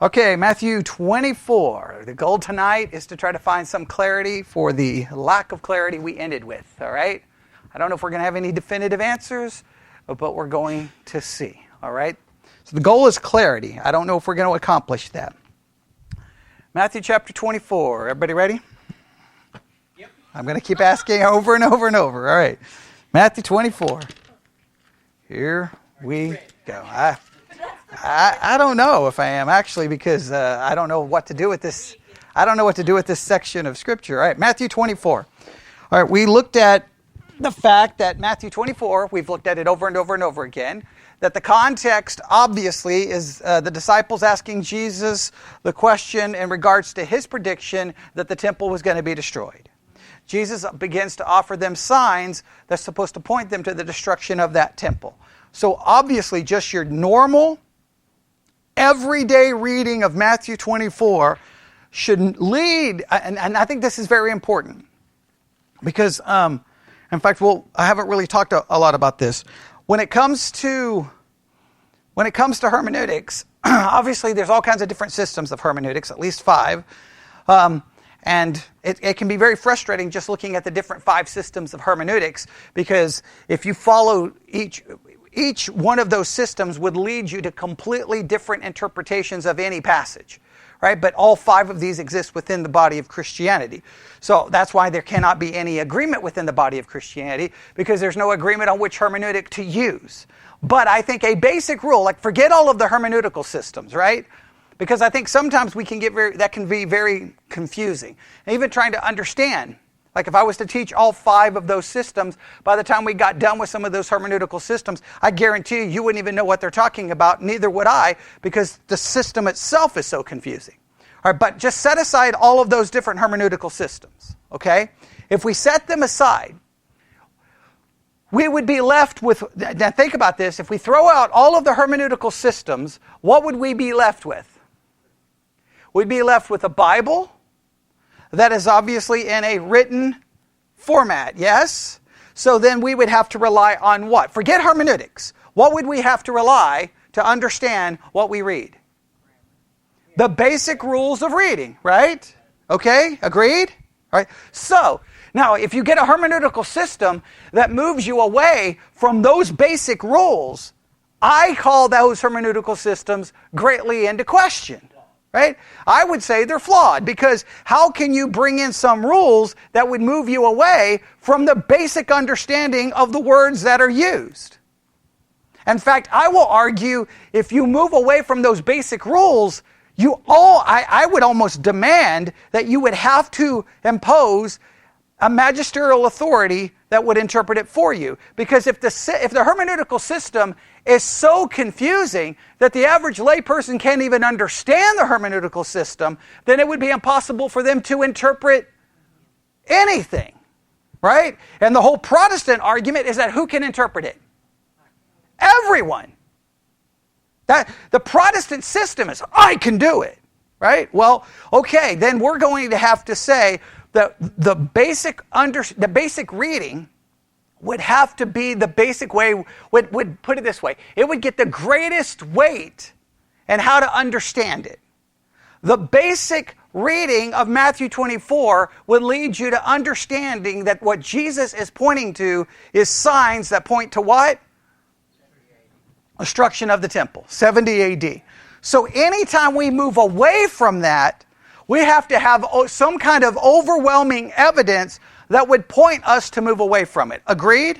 Okay, Matthew 24. The goal tonight is to try to find some clarity for the lack of clarity we ended with, all right? I don't know if we're going to have any definitive answers, but we're going to see, all right? So the goal is clarity. I don't know if we're going to accomplish that. Matthew chapter 24. Everybody ready? Yep. I'm going to keep asking over and over and over. All right. Matthew 24. Here we go. I don't know if I am actually, because I don't know what to do with this. I don't know what to do with this section of Scripture. All right, Matthew 24. All right, we looked at the fact that Matthew 24, we've looked at it over and over and over again, that the context obviously is the disciples asking Jesus the question in regards to his prediction that the temple was going to be destroyed. Jesus begins to offer them signs that's supposed to point them to the destruction of that temple. So obviously just your normal everyday reading of Matthew 24 should lead, and I think this is very important, because, in fact, I haven't really talked a lot about this. When it comes to hermeneutics, obviously there's all kinds of different systems of hermeneutics, at least 5, and it can be very frustrating just looking at the different 5 systems of hermeneutics, because if you follow each one of those systems would lead you to completely different interpretations of any passage, right? But all 5 of these exist within the body of Christianity. So that's why there cannot be any agreement within the body of Christianity, because there's no agreement on which hermeneutic to use. But I think a basic rule, like forget all of the hermeneutical systems, right? Because I think sometimes that can be very confusing. And even trying to understand, like if I was to teach all 5 of those systems, by the time we got done with some of those hermeneutical systems, I guarantee you wouldn't even know what they're talking about, neither would I, because the system itself is so confusing. All right, but just set aside all of those different hermeneutical systems, okay? If we set them aside, we would be left with, now think about this, if we throw out all of the hermeneutical systems, what would we be left with? We'd be left with a Bible that is obviously in a written format, yes? So then we would have to rely on what? Forget hermeneutics. What would we have to rely to understand what we read? The basic rules of reading, right? Okay, agreed? All right. So, now if you get a hermeneutical system that moves you away from those basic rules, I call those hermeneutical systems greatly into question. Right? I would say they're flawed, because how can you bring in some rules that would move you away from the basic understanding of the words that are used? In fact, I will argue if you move away from those basic rules, I would almost demand that you would have to impose a magisterial authority that would interpret it for you. Because if the hermeneutical system is so confusing that the average layperson can't even understand the hermeneutical system, then it would be impossible for them to interpret anything, right? And the whole Protestant argument is that who can interpret it? Everyone. That the Protestant system is, I can do it, right? Well, okay, then we're going to have to say that the basic reading would have to be the basic way, would put it this way, it would get the greatest weight in how to understand it. The basic reading of Matthew 24 would lead you to understanding that what Jesus is pointing to is signs that point to what? Destruction of the temple, 70 AD. So anytime we move away from that, we have to have some kind of overwhelming evidence that would point us to move away from it. Agreed?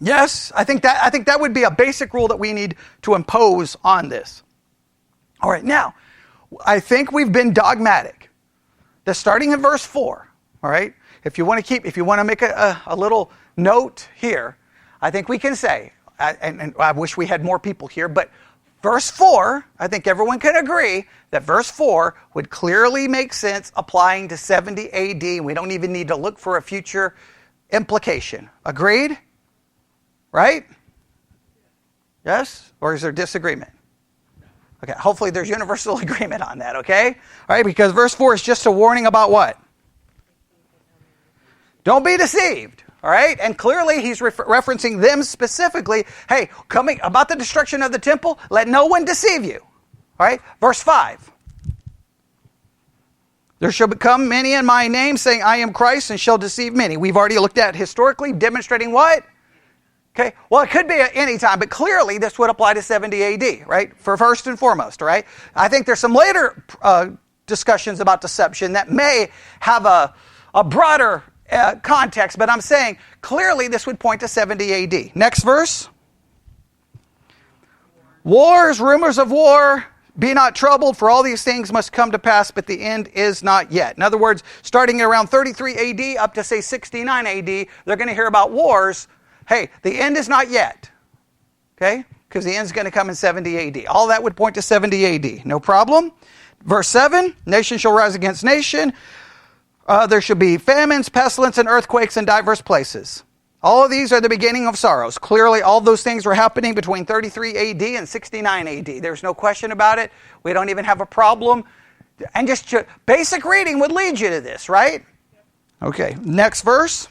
Yes, I think that would be a basic rule that we need to impose on this. All right, now, I think we've been dogmatic. Starting in verse 4, all right? If you want to make a little note here, I think we can say, and I wish we had more people here, but verse 4, I think everyone can agree that verse 4 would clearly make sense applying to 70 AD, and we don't even need to look for a future implication. Agreed? Right? Yes? Or is there disagreement? Okay, hopefully there's universal agreement on that, okay? All right, because verse 4 is just a warning about what? Don't be deceived. All right, and clearly he's referencing them specifically. Hey, coming about the destruction of the temple, let no one deceive you. All right, verse 5. There shall become many in my name, saying, I am Christ, and shall deceive many. We've already looked at historically, demonstrating what? Okay, well, it could be at any time, but clearly this would apply to 70 AD, right? For first and foremost, right? I think there's some later discussions about deception that may have a broader context, but I'm saying clearly this would point to 70 AD. Next verse. Wars, rumors of war, be not troubled, for all these things must come to pass, but the end is not yet. In other words, starting at around 33 AD up to, say, 69 AD, they're going to hear about wars. Hey, the end is not yet. Okay? Because the end's going to come in 70 AD. All that would point to 70 AD. No problem. Verse 7, nation shall rise against nation. There shall be famines, pestilence, and earthquakes in diverse places. All of these are the beginning of sorrows. Clearly, all those things were happening between 33 AD and 69 AD. There's no question about it. We don't even have a problem. And just basic reading would lead you to this, right? Okay, next verse.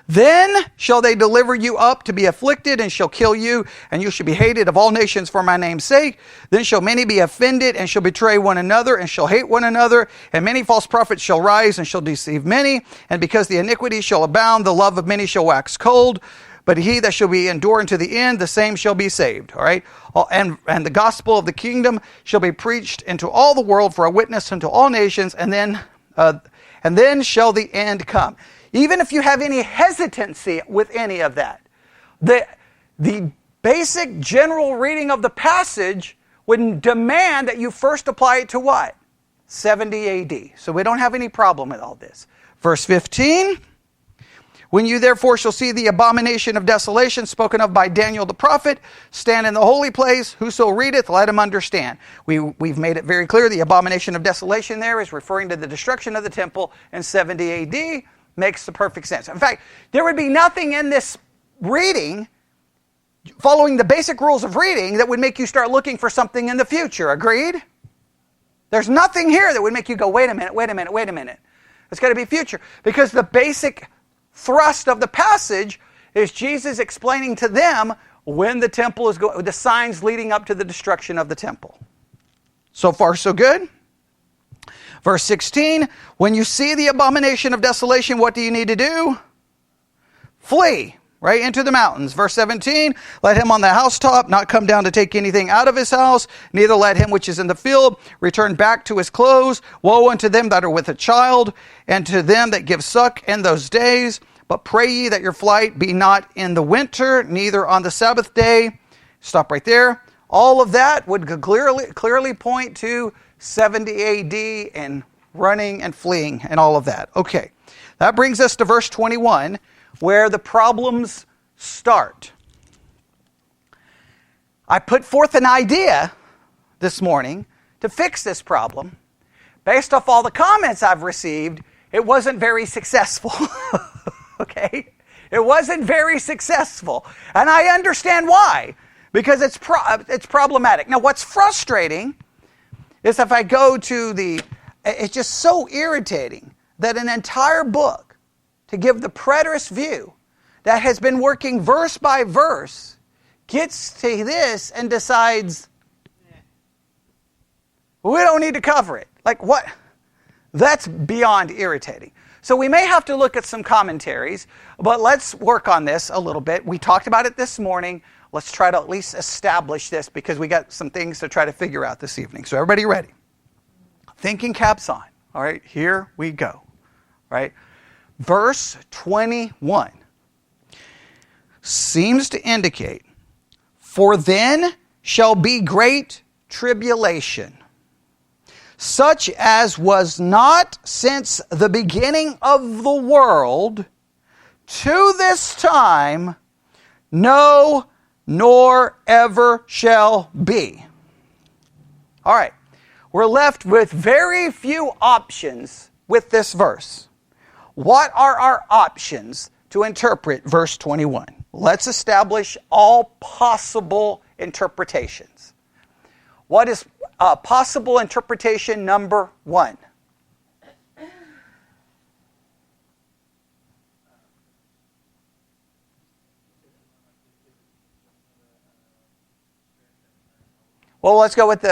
Then shall they deliver you up to be afflicted, and shall kill you, and you shall be hated of all nations for my name's sake. Then shall many be offended, and shall betray one another, and shall hate one another. And many false prophets shall rise, and shall deceive many. And because the iniquity shall abound, the love of many shall wax cold. But he that shall be endure unto the end, the same shall be saved. All right? And the gospel of the kingdom shall be preached into all the world for a witness unto all nations, and then shall the end come. Even if you have any hesitancy with any of that, the basic general reading of the passage would demand that you first apply it to what? 70 AD. So we don't have any problem with all this. Verse 15. When you therefore shall see the abomination of desolation spoken of by Daniel the prophet stand in the holy place, whoso readeth, let him understand. We've made it very clear the abomination of desolation there is referring to the destruction of the temple in 70 AD. Makes the perfect sense. In fact, there would be nothing in this reading, following the basic rules of reading, that would make you start looking for something in the future. Agreed? There's nothing here that would make you go, wait a minute. It's got to be future. Because the basic thrust of the passage is Jesus explaining to them when the temple is going, the signs leading up to the destruction of the temple. So far, so good? Verse 16, when you see the abomination of desolation, what do you need to do? Flee, right, into the mountains. Verse 17, let him on the housetop not come down to take anything out of his house, neither let him which is in the field return back to his clothes. Woe unto them that are with a child, and to them that give suck in those days. But pray ye that your flight be not in the winter, neither on the Sabbath day. Stop right there. All of that would clearly point to 70 AD and running and fleeing and all of that. Okay, that brings us to verse 21, where the problems start. I put forth an idea this morning to fix this problem. Based off all the comments I've received, it wasn't very successful. Okay? It wasn't very successful. And I understand why. Because it's problematic. Now, what's frustrating is if I go to it's just so irritating that an entire book, to give the preterist view, that has been working verse by verse, gets to this and decides, we don't need to cover it. Like what? That's beyond irritating. So we may have to look at some commentaries, but let's work on this a little bit. We talked about it this morning. Let's try to at least establish this because we got some things to try to figure out this evening. So everybody ready? Thinking caps on. All right, here we go. All right. Verse 21 seems to indicate, for then shall be great tribulation, such as was not since the beginning of the world to this time, no, nor ever shall be. All right. We're left with very few options with this verse. What are our options to interpret verse 21? Let's establish all possible interpretations. What is possible interpretation number 1? Well, let's go with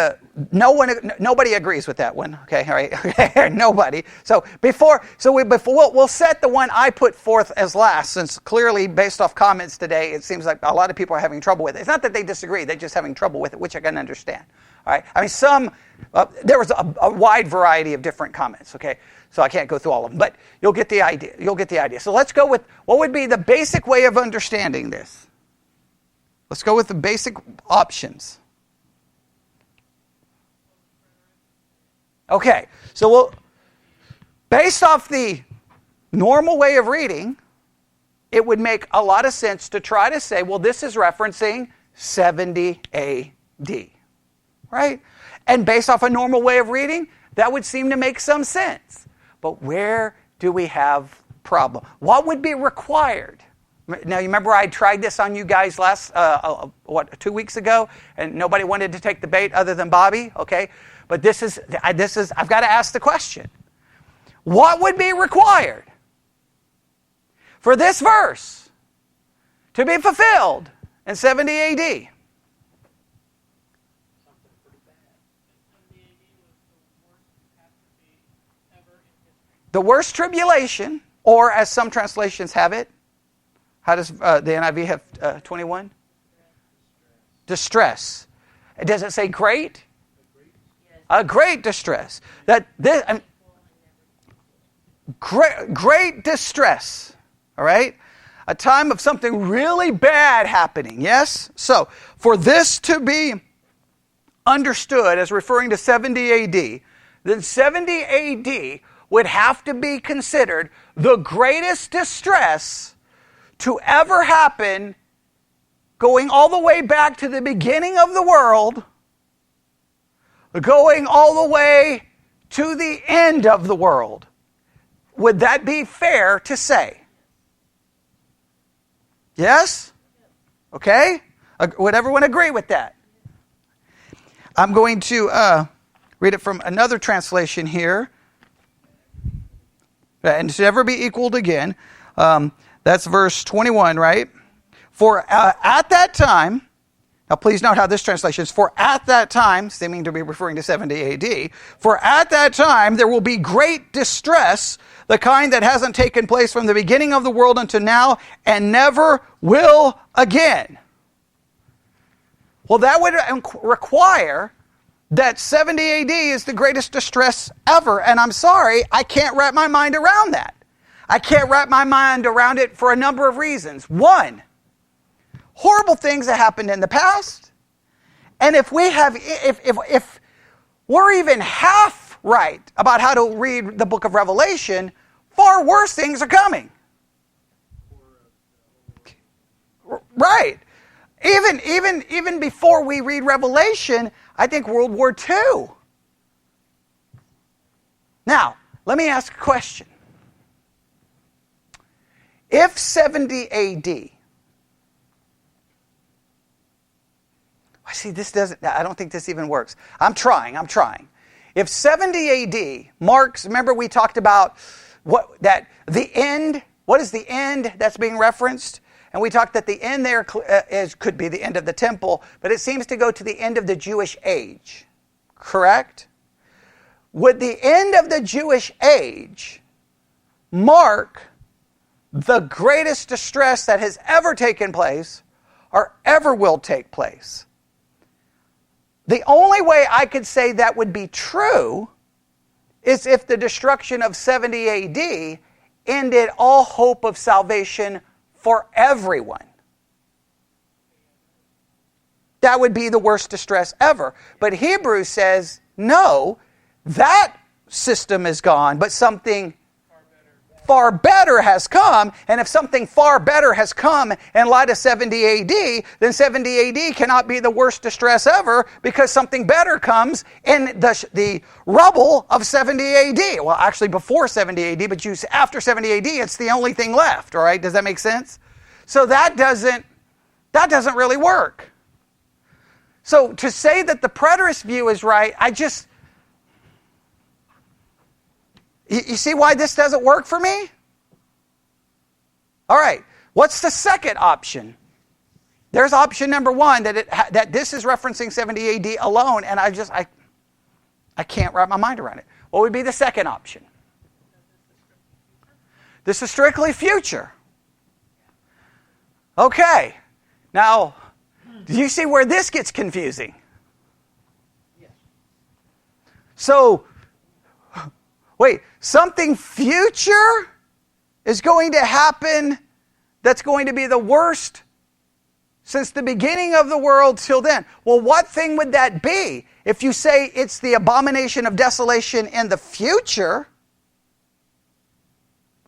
nobody agrees with that one. Okay, all right, okay, nobody. We'll set the one I put forth as last, since clearly, based off comments today, it seems like a lot of people are having trouble with it. It's not that they disagree; they're just having trouble with it, which I can understand. All right, I mean, there was a wide variety of different comments. Okay, so I can't go through all of them, but you'll get the idea. So let's go with what would be the basic way of understanding this. Let's go with the basic options. Okay, so based off the normal way of reading, it would make a lot of sense to try to say, well, this is referencing 70 AD, right? And based off a normal way of reading, that would seem to make some sense. But where do we have problem? What would be required? Now, you remember I tried this on you guys 2 weeks ago, and nobody wanted to take the bait other than Bobby, okay? But this is, I've got to ask the question. What would be required for this verse to be fulfilled in 70 AD? The worst tribulation, or as some translations have it, how does the NIV have 21? Distress. Does it say great? A great distress. Great distress. All right? A time of something really bad happening. Yes? So, for this to be understood as referring to 70 AD, then 70 AD would have to be considered the greatest distress to ever happen, going all the way back to the beginning of the world, going all the way to the end of the world. Would that be fair to say? Yes? Okay? Would everyone agree with that? I'm going to read it from another translation here. And should ever be equaled again. That's verse 21, right? For at that time, now please note how this translation is, for at that time, seeming to be referring to 70 AD, for at that time there will be great distress, the kind that hasn't taken place from the beginning of the world until now, and never will again. Well, that would require that 70 AD is the greatest distress ever, and I'm sorry, I can't wrap my mind around that. I can't wrap my mind around it for a number of reasons. One, horrible things that happened in the past, and if we're even half right about how to read the book of Revelation, far worse things are coming. Right. Even before we read Revelation, I think World War II. Now, let me ask a question. If 70 AD, I don't think this even works. I'm trying. If 70 AD marks, remember we talked about what is the end that's being referenced? And we talked that the end there could be the end of the temple, but it seems to go to the end of the Jewish age. Correct? Would the end of the Jewish age mark the greatest distress that has ever taken place or ever will take place? The only way I could say that would be true is if the destruction of 70 AD ended all hope of salvation for everyone. That would be the worst distress ever. But Hebrews says, no, that system is gone, but something far better has come. And if something far better has come in light of 70 AD, then 70 AD cannot be the worst distress ever, because something better comes in the rubble of 70 AD. Well, actually before 70 AD, but after 70 AD, it's the only thing left. All right, does that make sense? So that doesn't really work. So to say that the preterist view is right, you see why this doesn't work for me? All right, what's the second option? There's option number one, that this is referencing 70 AD alone, and I can't wrap my mind around it. What would be the second option? This is strictly future. Okay. Now, do you see where this gets confusing? Yes. So, wait, something future is going to happen that's going to be the worst since the beginning of the world till then. Well, what thing would that be? If you say it's the abomination of desolation in the future,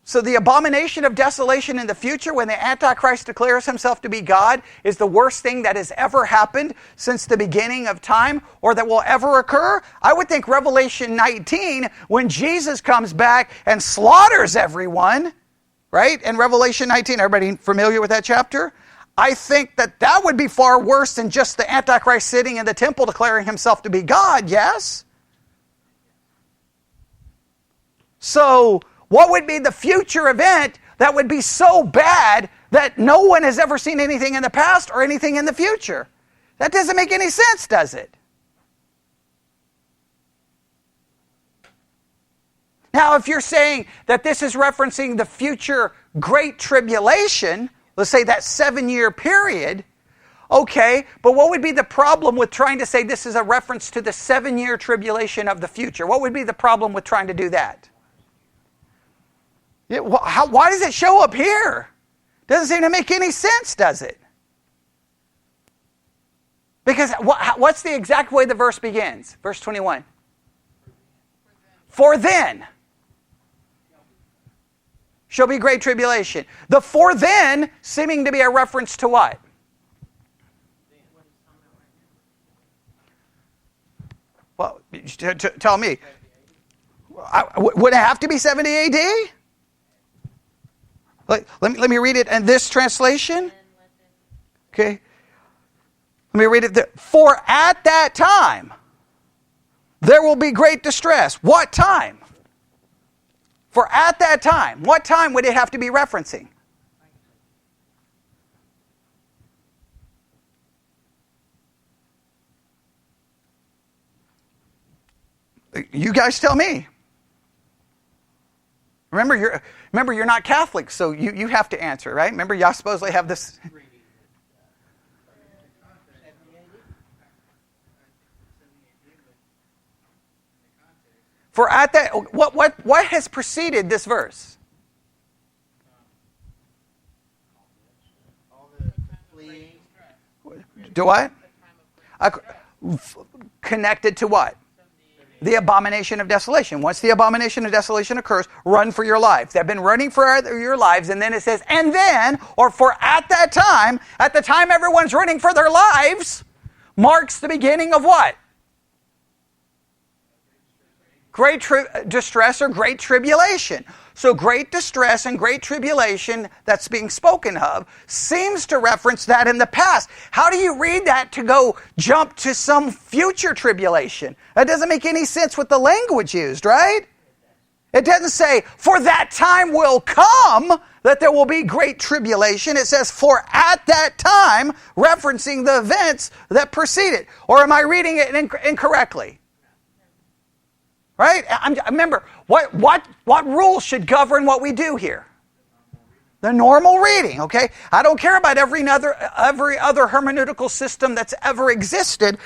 so the abomination of desolation in the future, when the Antichrist declares himself to be God, is the worst thing that has ever happened since the beginning of time, or that will ever occur, I would think Revelation 19, when Jesus comes back and slaughters everyone, right? In Revelation 19, everybody familiar with that chapter? I think that would be far worse than just the Antichrist sitting in the temple declaring himself to be God, yes? So, what would be the future event that would be so bad that no one has ever seen anything in the past or anything in the future? That doesn't make any sense, does it? Now, if you're saying that this is referencing the future Great Tribulation, let's say that 7-year period, okay, but what would be the problem with trying to say this is a reference to the 7-year tribulation of the future? What would be the problem with trying to do that? Why does it show up here? Doesn't seem to make any sense, does it? Because what's the exact way the verse begins? Verse 21. For then shall be great tribulation. The for then seeming to be a reference to what? Well, tell me. Would it have to be 70 AD? Let me read it in this translation. Okay. Let me read it. For at that time, there will be great distress. What time? For at that time. What time would it have to be referencing? You guys tell me. Remember, you're not Catholic, so you have to answer, right? Remember, y'all supposedly have this. For at that, what has preceded this verse? Do what? Connected to what? The abomination of desolation. Once the abomination of desolation occurs, run for your lives. They've been running for your lives, and then it says, and then, or for at that time, at the time everyone's running for their lives, marks the beginning of what? Great distress or great tribulation. So great distress and great tribulation that's being spoken of seems to reference that in the past. How do you read that to go jump to some future tribulation? That doesn't make any sense with the language used, right? It doesn't say, for that time will come that there will be great tribulation. It says, for at that time, referencing the events that precede it. Or am I reading it incorrectly? Right? Remember, what rules should govern what we do here? The normal reading, okay? I don't care about every other hermeneutical system that's ever existed.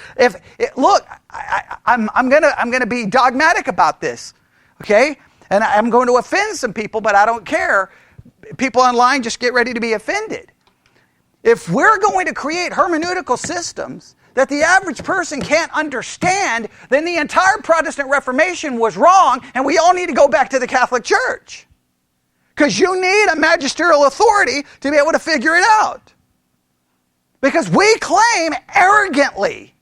I'm gonna be dogmatic about this, okay? And I'm going to offend some people, but I don't care. People online, just get ready to be offended. If we're going to create hermeneutical systems that the average person can't understand, then the entire Protestant Reformation was wrong, and we all need to go back to the Catholic Church. Because you need a magisterial authority to be able to figure it out. Because we claim arrogantly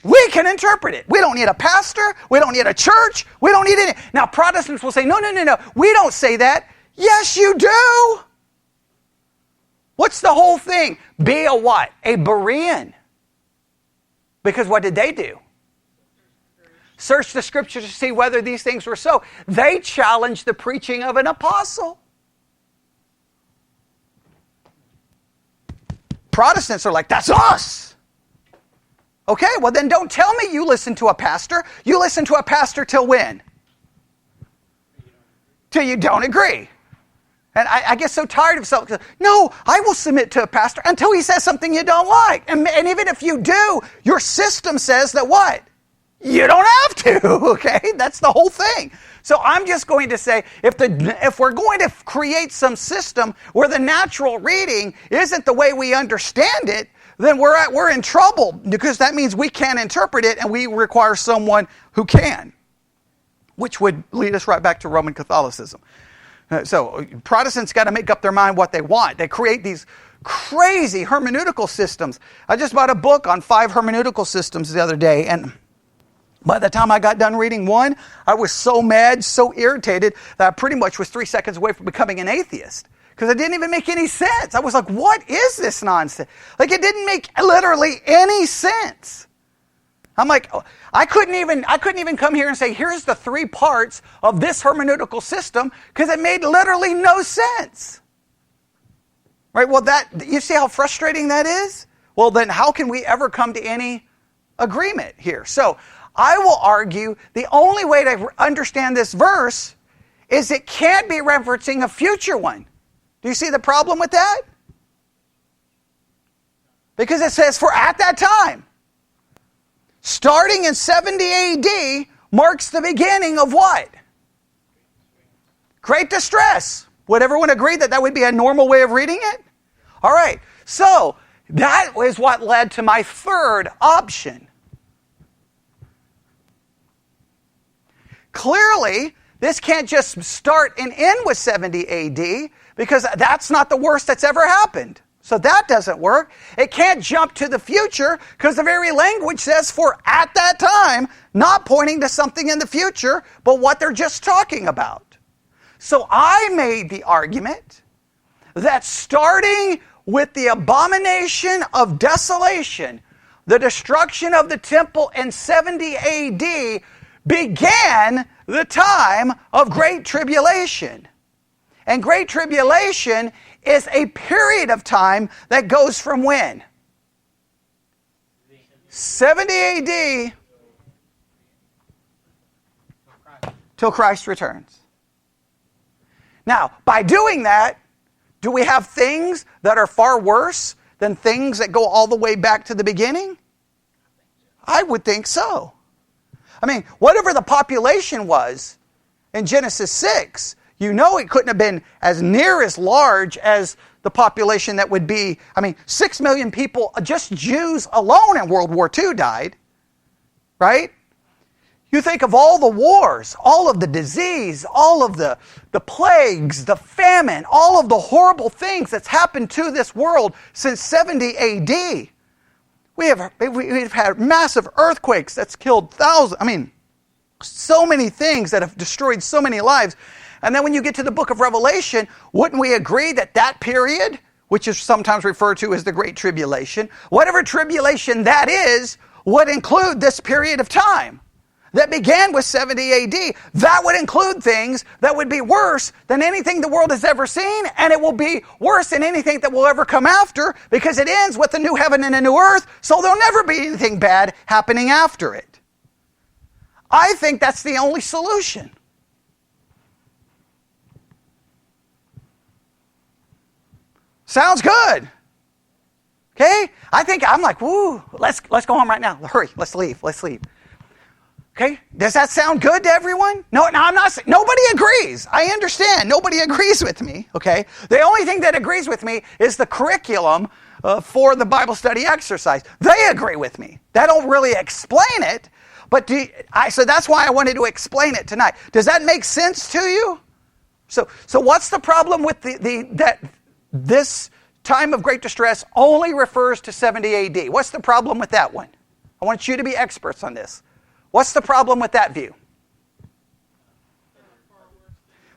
we can interpret it. We don't need a pastor. We don't need a church. We don't need any. Now, Protestants will say, no. We don't say that. Yes, you do. What's the whole thing? Be a what? A Berean. Because what did they do? Search the scriptures to see whether these things were so. They challenged the preaching of an apostle. Protestants are like, that's us. Okay, well then don't tell me you listen to a pastor. You listen to a pastor till when? Till you don't agree. And I get so tired of something. No, I will submit to a pastor until he says something you don't like. And even if you do, your system says that what? You don't have to, okay? That's the whole thing. So I'm just going to say, if we're going to create some system where the natural reading isn't the way we understand it, then we're in trouble, because that means we can't interpret it and we require someone who can, which would lead us right back to Roman Catholicism. So Protestants got to make up their mind what they want. They create these crazy hermeneutical systems. I just bought a book on 5 hermeneutical systems the other day, and by the time I got done reading one, I was so mad, so irritated, that I pretty much was 3 seconds away from becoming an atheist. Because it didn't even make any sense. I was like, what is this nonsense? Like, it didn't make literally any sense. I'm like, I couldn't even come here and say, here's the 3 parts of this hermeneutical system, because it made literally no sense. Right? Well, you see how frustrating that is? Well, then how can we ever come to any agreement here? So I will argue the only way to understand this verse is it can't be referencing a future one. Do you see the problem with that? Because it says, for at that time, starting in 70 AD, marks the beginning of what? Great distress. Would everyone agree that would be a normal way of reading it? All right. So that is what led to my third option. Clearly, this can't just start and end with 70 AD, because that's not the worst that's ever happened. So that doesn't work. It can't jump to the future, because the very language says for at that time, not pointing to something in the future, but what they're just talking about. So I made the argument that starting with the abomination of desolation, the destruction of the temple in 70 AD, began the time of Great Tribulation. And Great Tribulation is a period of time that goes from when? 70 AD till Christ returns. Now, by doing that, do we have things that are far worse than things that go all the way back to the beginning? I would think so. I mean, whatever the population was in Genesis 6, you know it couldn't have been as near as large as the population that would be, 6 million people, just Jews alone in World War II died, right? You think of all the wars, all of the disease, all of the plagues, the famine, all of the horrible things that's happened to this world since 70 AD. We've had massive earthquakes that's killed thousands. So many things that have destroyed so many lives. And then when you get to the book of Revelation, wouldn't we agree that that period, which is sometimes referred to as the Great Tribulation, whatever tribulation that is, would include this period of time that began with 70 AD. That would include things that would be worse than anything the world has ever seen, and it will be worse than anything that will ever come after, because it ends with a new heaven and a new earth, so there'll never be anything bad happening after it. I think that's the only solution. Sounds good. Okay? I'm like, woo, let's go home right now. Hurry, let's leave. Okay? Does that sound good to everyone? No, I'm not saying, nobody agrees. I understand. Nobody agrees with me. Okay? The only thing that agrees with me is the curriculum for the Bible study exercise. They agree with me. They don't really explain it, but so that's why I wanted to explain it tonight. Does that make sense to you? So what's the problem with that this time of great distress only refers to 70 AD? What's the problem with that one? I want you to be experts on this. What's the problem with that view?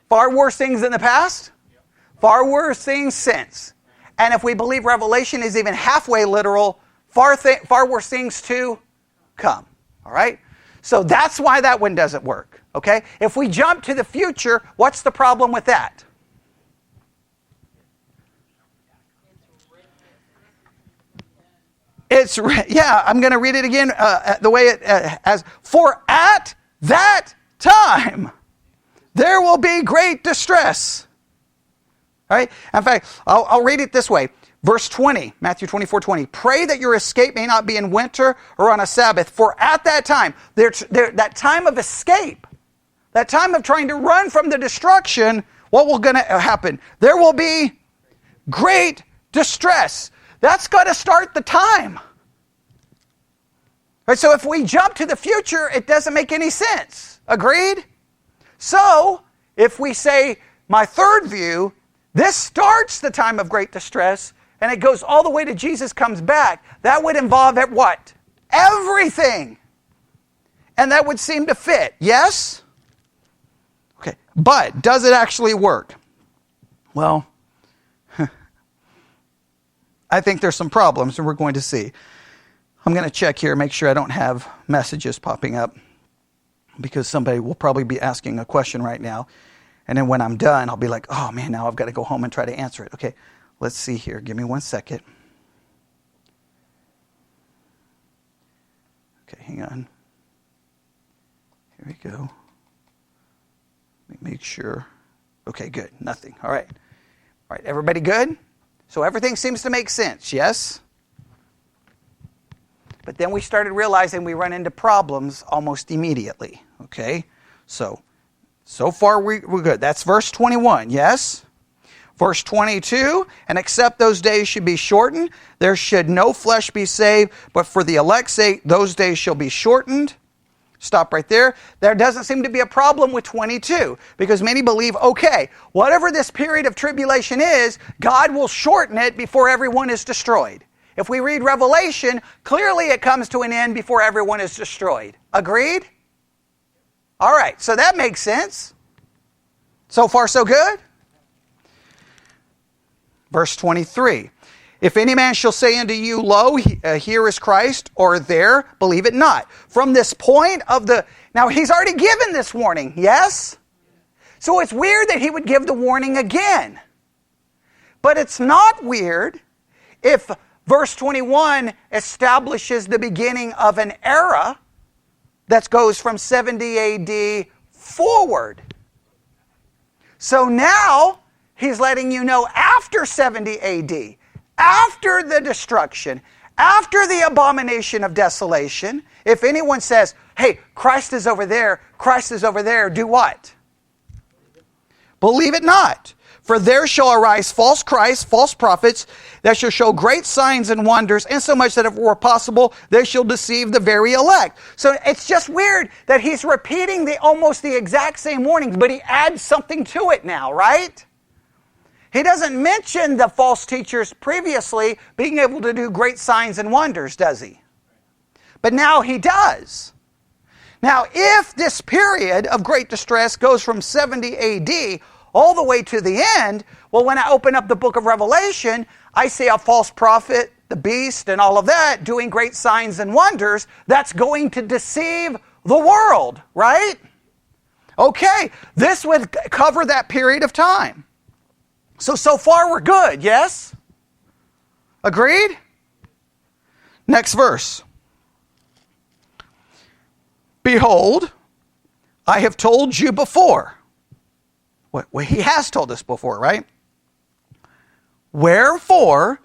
Far worse things in the past? Far worse things since. And if we believe Revelation is even halfway literal, far worse things to come. All right? So that's why that one doesn't work. Okay? If we jump to the future, what's the problem with that? I'm going to read it again the way it as, for at that time there will be great distress. All right? In fact, I'll read it this way. Verse 20, Matthew 24:20. Pray that your escape may not be in winter or on a Sabbath, for at that time, that time of escape, that time of trying to run from the destruction, what will going to happen? There will be great distress. That's got to start the time. Right, so if we jump to the future, it doesn't make any sense. Agreed? So, if we say, my third view, this starts the time of great distress, and it goes all the way to Jesus comes back, that would involve what? Everything. And that would seem to fit. Yes? Okay. But does it actually work? Well, I think there's some problems, and we're going to see. I'm going to check here, make sure I don't have messages popping up, because somebody will probably be asking a question right now. And then when I'm done, I'll be like, oh man, now I've got to go home and try to answer it. Okay, let's see here. Give me 1 second. Okay, hang on. Here we go. Let me make sure. Okay, good. Nothing. All right. All right, everybody good? So everything seems to make sense, yes? But then we started realizing we run into problems almost immediately, okay? So far we're good. That's verse 21, yes? Verse 22, and except those days should be shortened, there should no flesh be saved, but for the elect's sake, those days shall be shortened. Stop right there. There doesn't seem to be a problem with 22, because many believe, okay, whatever this period of tribulation is, God will shorten it before everyone is destroyed. If we read Revelation, clearly it comes to an end before everyone is destroyed. Agreed? All right, so that makes sense. So far, so good? Verse 23. If any man shall say unto you, lo, here is Christ, or there, believe it not. From this point of the... Now, he's already given this warning, yes? So it's weird that he would give the warning again. But it's not weird if verse 21 establishes the beginning of an era that goes from 70 AD forward. So now, he's letting you know after 70 AD, after the destruction, after the abomination of desolation, if anyone says, hey, Christ is over there, do what? Believe it not. For there shall arise false Christs, false prophets, that shall show great signs and wonders, insomuch that if it were possible, they shall deceive the very elect. So it's just weird that he's repeating almost the exact same warnings, but he adds something to it now, right? He doesn't mention the false teachers previously being able to do great signs and wonders, does he? But now he does. Now, if this period of great distress goes from 70 AD all the way to the end, well, when I open up the book of Revelation, I see a false prophet, the beast, and all of that doing great signs and wonders. That's going to deceive the world, right? Okay, this would cover that period of time. So far we're good, yes? Agreed? Next verse. Behold, I have told you before. Well, he has told us before, right? Wherefore,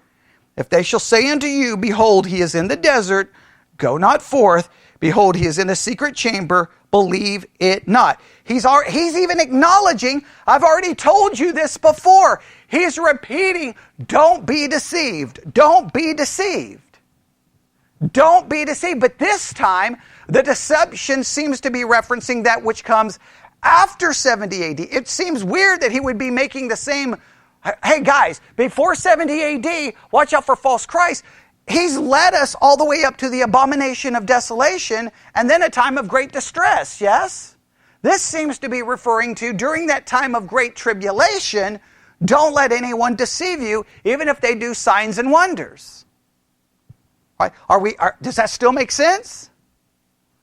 if they shall say unto you, behold, he is in the desert, go not forth. Behold, he is in a secret chamber, believe it not. He's even acknowledging, I've already told you this before. He's repeating, don't be deceived. Don't be deceived. Don't be deceived. But this time, the deception seems to be referencing that which comes after 70 AD. It seems weird that he would be making the same, hey guys, before 70 AD, watch out for false Christ. He's led us all the way up to the abomination of desolation and then a time of great distress, yes? This seems to be referring to during that time of great tribulation, don't let anyone deceive you, even if they do signs and wonders. All right, does that still make sense?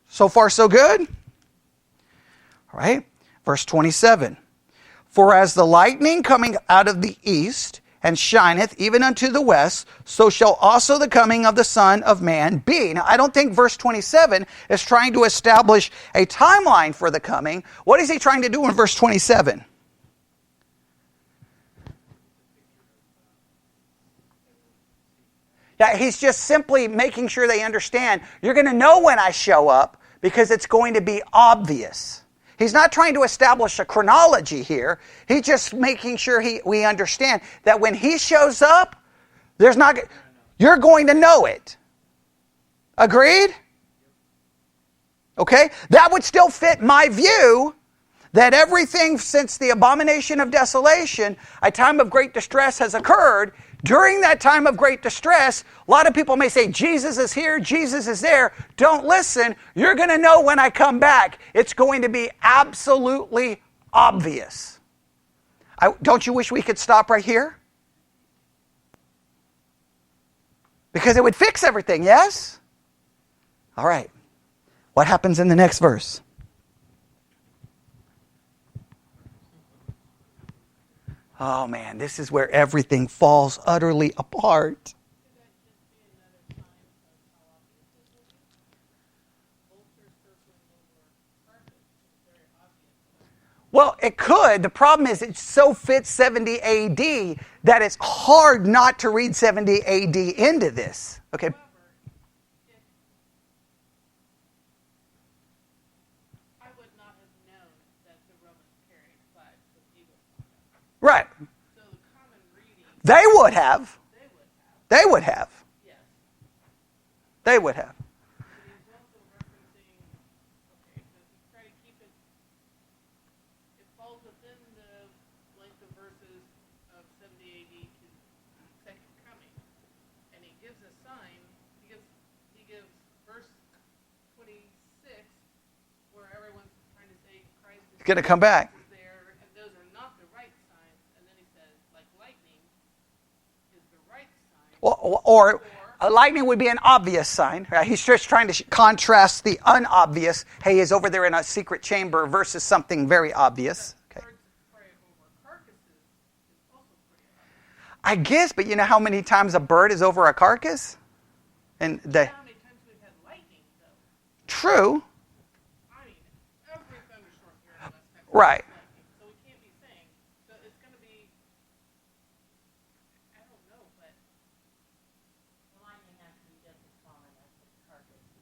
So far, so good? All right, verse 27. For as the lightning coming out of the east and shineth even unto the west, so shall also the coming of the Son of Man be. Now, I don't think verse 27 is trying to establish a timeline for the coming. What is he trying to do in verse 27? Yeah, he's just simply making sure they understand, you're going to know when I show up because it's going to be obvious. He's not trying to establish a chronology here. He's just making sure we understand that when he shows up, you're going to know it. Agreed? Okay? That would still fit my view that everything since the abomination of desolation, a time of great distress has occurred. During that time of great distress, a lot of people may say, Jesus is here, Jesus is there. Don't listen. You're going to know when I come back. It's going to be absolutely obvious. Don't you wish we could stop right here? Because it would fix everything, yes? All right. What happens in the next verse? Oh man, this is where everything falls utterly apart. Well, it could. The problem is it so fits 70 AD that it's hard not to read 70 AD into this. Okay. Right. So the common reading. They would have. They would have. Yes. They would have. But he's also referencing, okay, so he's trying to keep it, it falls within the length of verses of 70 AD to second coming. And he gives a sign, he gives verse 26, where everyone's trying to say Christ is Going to come back. Or lightning would be an obvious sign. Right? He's just trying to contrast the unobvious. Hey, he's over there in a secret chamber versus something very obvious. Okay. I guess, but you know how many times a bird is over a carcass? And how many times we've had lightning, though? True. I mean, every thunderstorm here in West Texas. Right. So we can't be saying. So it's going to be. I don't know, but.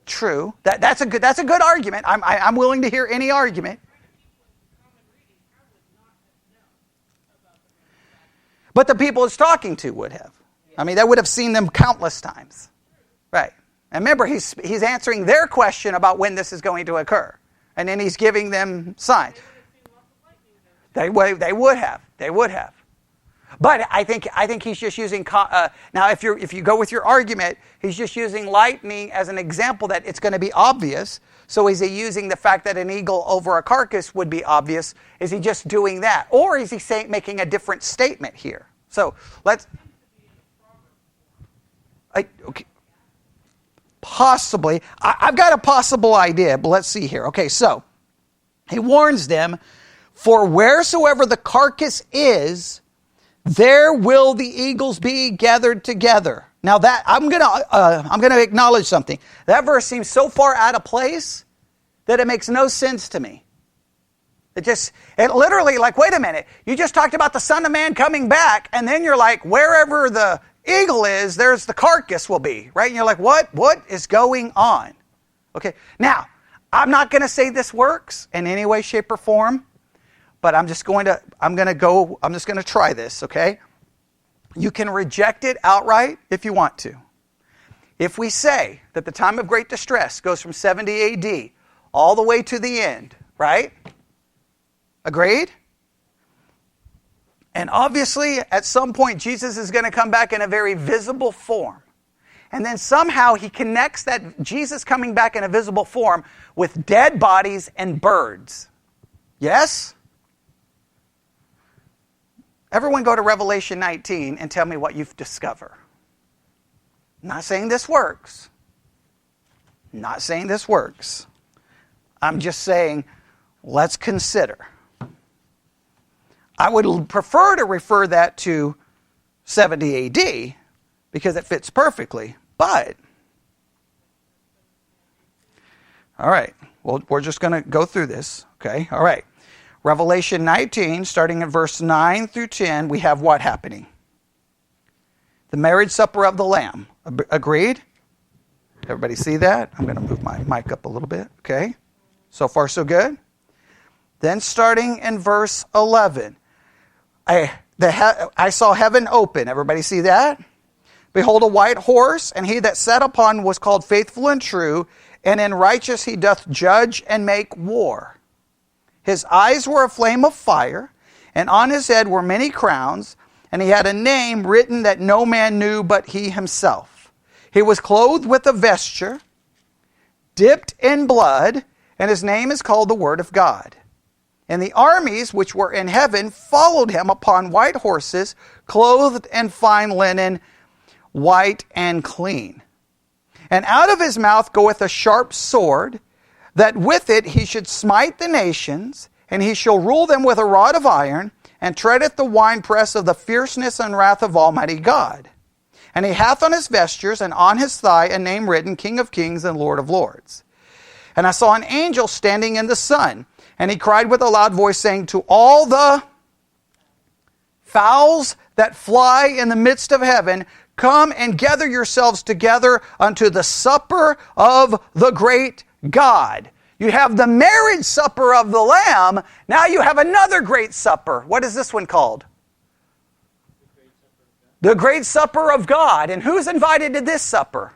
True. That's a good argument. I'm willing to hear any argument. But the people he's talking to would have. I mean, they would have seen them countless times. Right. And remember, he's answering their question about when this is going to occur. And then he's giving them signs. They would have. They would have. But I think he's just using now. If you go with your argument, he's just using lightning as an example that it's going to be obvious. So is he using the fact that an eagle over a carcass would be obvious? Is he just doing that, or is he making a different statement here? So let's. Okay. Possibly, I've got a possible idea, but let's see here. Okay, so he warns them, for wheresoever the carcass is, there will the eagles be gathered together. Now that I'm gonna acknowledge something. That verse seems so far out of place that it makes no sense to me. It literally, like, wait a minute, you just talked about the Son of Man coming back, and then you're like, wherever the eagle is, there's the carcass will be, right? And you're like, what is going on? Okay, now I'm not going to say this works in any way, shape, or form. But I'm just going to try this, okay? You can reject it outright if you want to. If we say that the time of great distress goes from 70 AD all the way to the end, right? Agreed? And obviously, at some point, Jesus is going to come back in a very visible form. And then somehow he connects that Jesus coming back in a visible form with dead bodies and birds. Yes? Everyone go to Revelation 19 and tell me what you discover. I'm not saying this works. Not saying this works. I'm just saying, let's consider. I would prefer to refer that to 70 AD because it fits perfectly. But, all right, well, we're just going to go through this, okay? All right. Revelation 19, starting at verse 9 through 10, we have what happening? The marriage supper of the Lamb. Agreed? Everybody see that? I'm going to move my mic up a little bit, okay? So far, so good? Then starting in verse 11, I saw heaven open. Everybody see that? Behold, a white horse, and he that sat upon was called Faithful and True, and in righteous he doth judge and make war. His eyes were a flame of fire, and on his head were many crowns, and he had a name written that no man knew but he himself. He was clothed with a vesture, dipped in blood, and his name is called the Word of God. And the armies which were in heaven followed him upon white horses, clothed in fine linen, white and clean. And out of his mouth goeth a sharp sword, that with it he should smite the nations, and he shall rule them with a rod of iron, and treadeth the winepress of the fierceness and wrath of Almighty God. And he hath on his vestures and on his thigh a name written, King of Kings and Lord of Lords. And I saw an angel standing in the sun, and he cried with a loud voice, saying, to all the fowls that fly in the midst of heaven, come and gather yourselves together unto the supper of the great God. You have the marriage supper of the Lamb. Now you have another great supper. What is this one called? The great supper of God. And who's invited to this supper?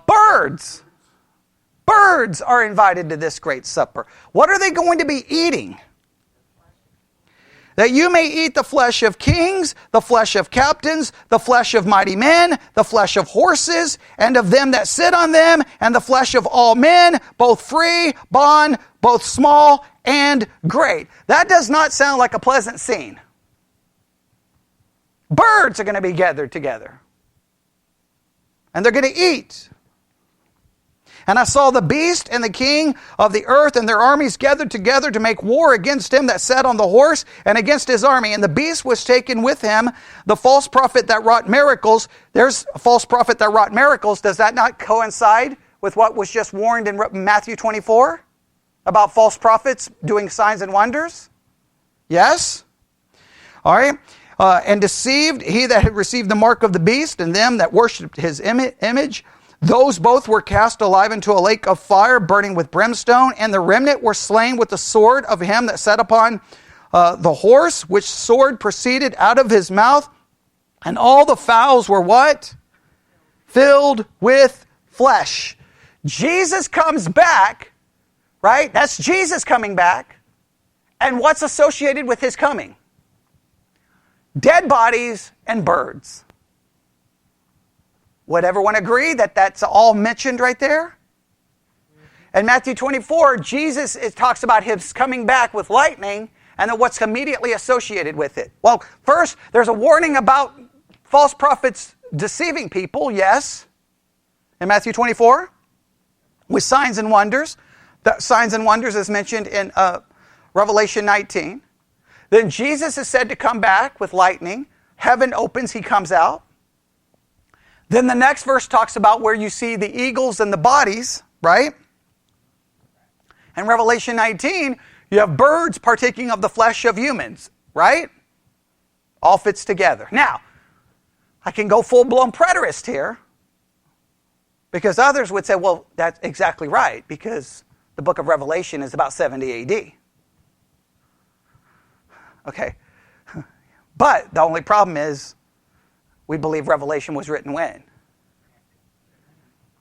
Birds. Birds are invited to this great supper. What are they going to be eating? That you may eat the flesh of kings, the flesh of captains, the flesh of mighty men, the flesh of horses, and of them that sit on them, and the flesh of all men, both free, bond, both small and great. That does not sound like a pleasant scene. Birds are going to be gathered together. And they're going to eat. And I saw the beast and the king of the earth and their armies gathered together to make war against him that sat on the horse and against his army. And the beast was taken with him, the false prophet that wrought miracles. There's a false prophet that wrought miracles. Does that not coincide with what was just warned in Matthew 24 about false prophets doing signs and wonders? Yes? All right. And deceived he that had received the mark of the beast and them that worshipped his image. Those both were cast alive into a lake of fire, burning with brimstone, and the remnant were slain with the sword of him that sat upon the horse, which sword proceeded out of his mouth. And all the fowls were what? Filled with flesh. Jesus comes back, right? That's Jesus coming back. And what's associated with his coming? Dead bodies and birds. Would everyone agree that that's all mentioned right there? In Matthew 24, Jesus talks about his coming back with lightning and then what's immediately associated with it. Well, first, there's a warning about false prophets deceiving people, yes, in Matthew 24, with signs and wonders. The signs and wonders is mentioned in Revelation 19. Then Jesus is said to come back with lightning. Heaven opens, he comes out. Then the next verse talks about where you see the eagles and the bodies, right? In Revelation 19, you have birds partaking of the flesh of humans, right? All fits together. Now, I can go full-blown preterist here, because others would say, well, that's exactly right, because the book of Revelation is about 70 AD. Okay. But the only problem is, we believe Revelation was written when?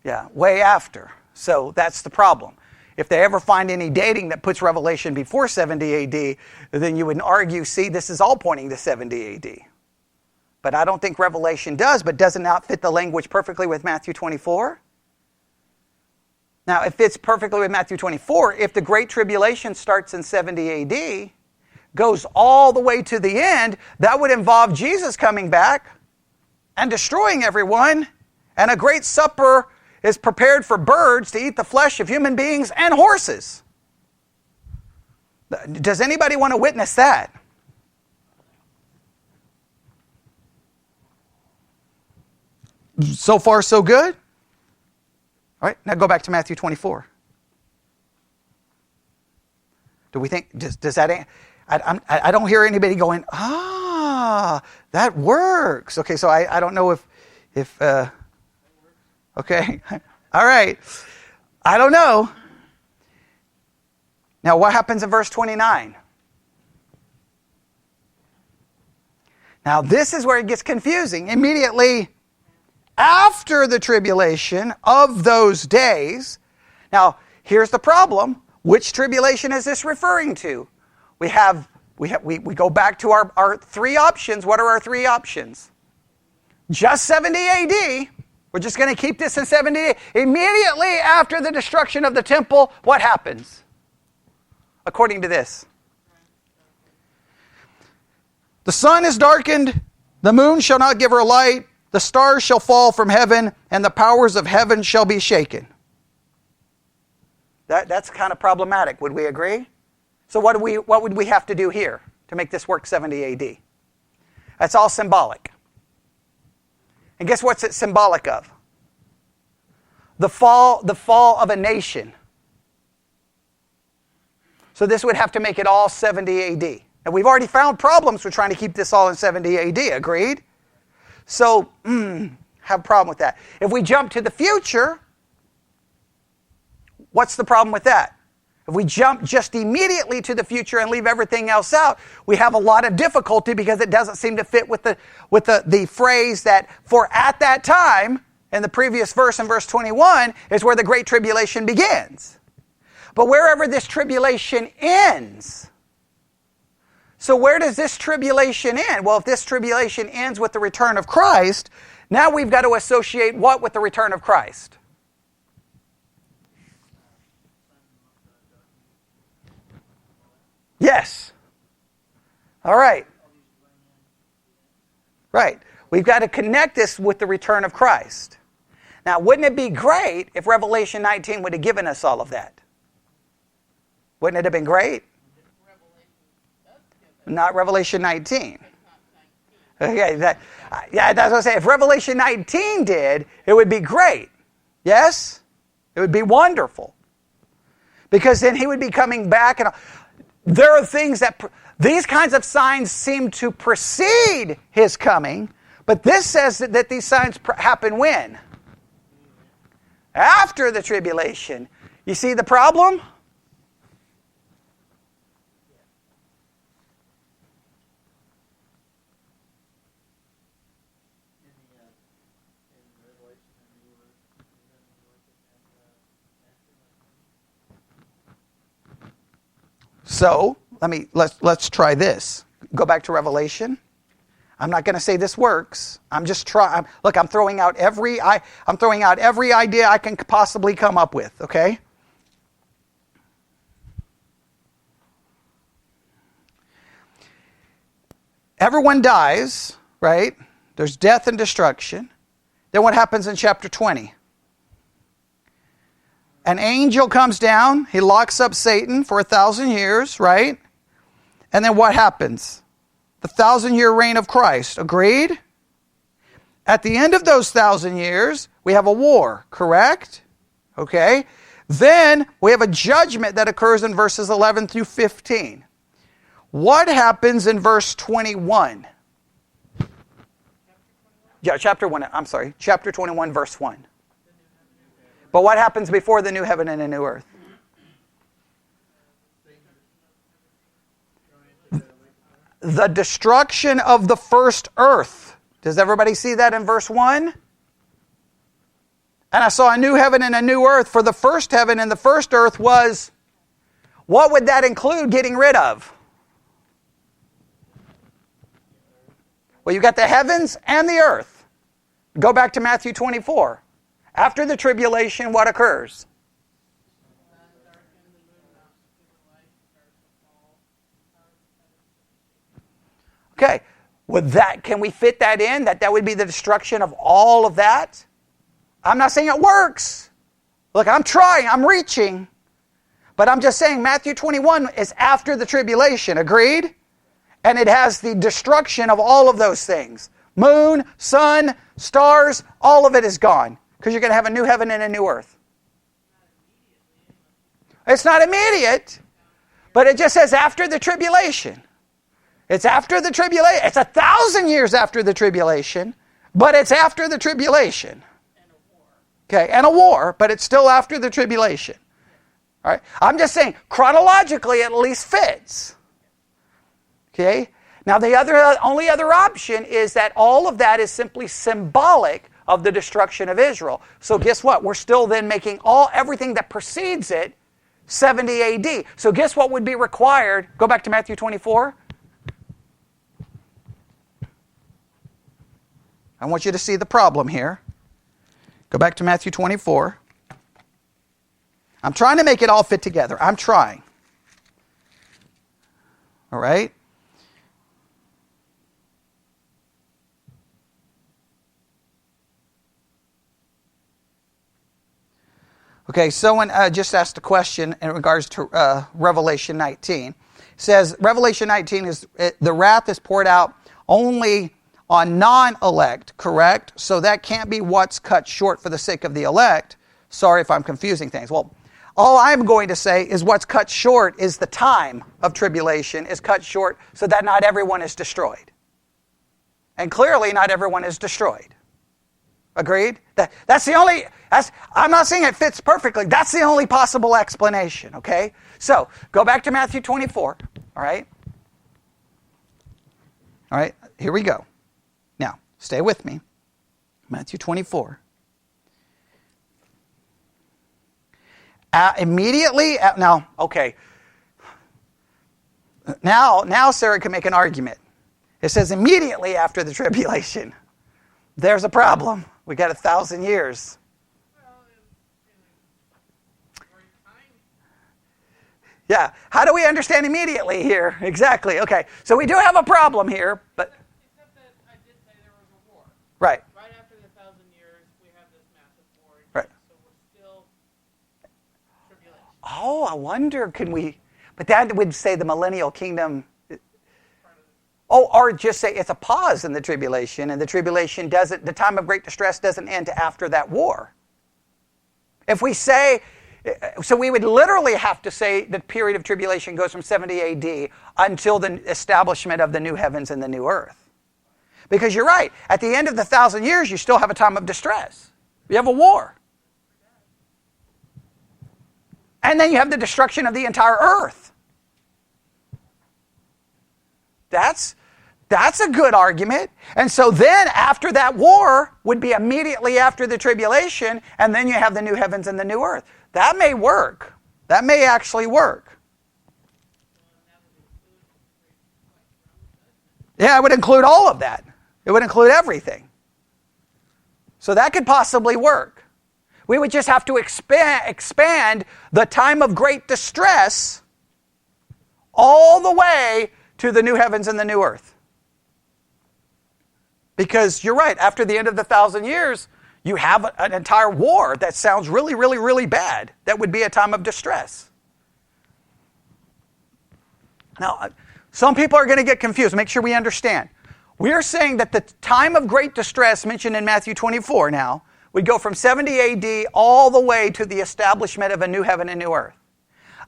Yeah, way after. So that's the problem. If they ever find any dating that puts Revelation before 70 AD, then you would argue, see, this is all pointing to 70 AD. But I don't think Revelation does, but doesn't that fit the language perfectly with Matthew 24? Now, it fits perfectly with Matthew 24. If the Great Tribulation starts in 70 AD, goes all the way to the end, that would involve Jesus coming back and destroying everyone, and a great supper is prepared for birds to eat the flesh of human beings and horses. Does anybody want to witness that? So far, so good? All right, now go back to Matthew 24. Do we think, does that, I don't hear anybody going, that works. Okay, so I don't know if okay, all right. I don't know. Now, what happens in verse 29? Now, this is where it gets confusing. Immediately after the tribulation of those days. Now, here's the problem. Which tribulation is this referring to? We go back to our three options. What are our three options? Just 70 AD. We're just going to keep this in 70 AD. Immediately after the destruction of the temple, what happens? According to this. The sun is darkened, the moon shall not give her light, the stars shall fall from heaven, and the powers of heaven shall be shaken. That's kind of problematic, would we agree? So what would we have to do here to make this work 70 AD? That's all symbolic. And guess what's it symbolic of? The fall of a nation. So this would have to make it all 70 AD. And we've already found problems with trying to keep this all in 70 AD, agreed? So, have a problem with that. If we jump to the future, what's the problem with that? If we jump just immediately to the future and leave everything else out, we have a lot of difficulty because it doesn't seem to fit with the phrase that for at that time, in the previous verse in verse 21, is where the Great Tribulation begins. But wherever this tribulation ends, so where does this tribulation end? Well, if this tribulation ends with the return of Christ, now we've got to associate what with the return of Christ? Yes. All right. Right. We've got to connect this with the return of Christ. Now, wouldn't it be great if Revelation 19 would have given us all of that? Wouldn't it have been great? Not Revelation 19. Okay, that's what I say. If Revelation 19 did, it would be great. Yes? It would be wonderful. Because then he would be coming back, and there are things that, these kinds of signs seem to precede his coming, but this says that these signs happen when? After the tribulation. You see the problem? So, let's try this. Go back to Revelation. I'm not going to say this works. I'm just trying. Look, I'm throwing out every idea I can possibly come up with, okay? Everyone dies, right? There's death and destruction. Then what happens in chapter 20? An angel comes down, he locks up Satan for 1,000 years, right? And then what happens? The 1,000-year reign of Christ, agreed? At the end of those 1,000 years, we have a war, correct? Okay. Then we have a judgment that occurs in verses 11 through 15. What happens in verse 21? Yeah, chapter 21, verse 1. But what happens before the new heaven and the new earth? The destruction of the first earth. Does everybody see that in verse 1? And I saw a new heaven and a new earth, for the first heaven and the first earth was, what would that include getting rid of? Well, you got the heavens and the earth. Go back to Matthew 24. After the tribulation, what occurs? Okay, can we fit that in? That would be the destruction of all of that? I'm not saying it works. Look, I'm trying, I'm reaching. But I'm just saying Matthew 21 is after the tribulation. Agreed? And it has the destruction of all of those things. Moon, sun, stars, all of it is gone. Because you're going to have a new heaven and a new earth. It's not immediate. But it just says after the tribulation. It's after the tribulation. It's 1,000 years after the tribulation. But it's after the tribulation. Okay, and a war, but it's still after the tribulation. All right? I'm just saying, chronologically, it at least fits. Okay? Now, the only other option is that all of that is simply symbolic of the destruction of Israel. So guess what? We're still then making everything that precedes it 70 AD. So guess what would be required? Go back to Matthew 24. I want you to see the problem here. Go back to Matthew 24. I'm trying to make it all fit together. I'm trying. All right? Okay, someone just asked a question in regards to Revelation 19. It says, Revelation 19 the wrath is poured out only on non-elect, correct? So that can't be what's cut short for the sake of the elect. Sorry if I'm confusing things. Well, all I'm going to say is what's cut short is the time of tribulation is cut short so that not everyone is destroyed. And clearly not everyone is destroyed. Agreed? I'm not saying it fits perfectly. That's the only possible explanation, okay? So, go back to Matthew 24, all right? All right, here we go. Now, stay with me. Matthew 24. Immediately, now, okay. Now Sarah can make an argument. It says immediately after the tribulation. There's a problem. We got 1,000 years. Yeah. How do we understand immediately here? Exactly. Okay. So we do have a problem here, but... Except that I did say there was a war. Right. Right after the 1,000 years, we have this massive war. Right. So we're still tribulation. Oh, I wonder, can we... But that would say the millennial kingdom... Oh, or just say it's a pause in the tribulation, and the tribulation doesn't... The time of great distress doesn't end after that war. If we say... So we would literally have to say the period of tribulation goes from 70 AD until the establishment of the new heavens and the new earth. Because you're right, at the end of the 1,000 years, you still have a time of distress. You have a war. And then you have the destruction of the entire earth. That's a good argument. And so then after that war would be immediately after the tribulation, and then you have the new heavens and the new earth. That may work. That may actually work. Yeah, it would include all of that. It would include everything. So that could possibly work. We would just have to expand the time of great distress all the way to the new heavens and the new earth. Because you're right, after the end of the 1,000 years, you have an entire war that sounds really, really, really bad. That would be a time of distress. Now, some people are going to get confused. Make sure we understand. We're saying that the time of great distress mentioned in Matthew 24 now would go from 70 AD all the way to the establishment of a new heaven and new earth.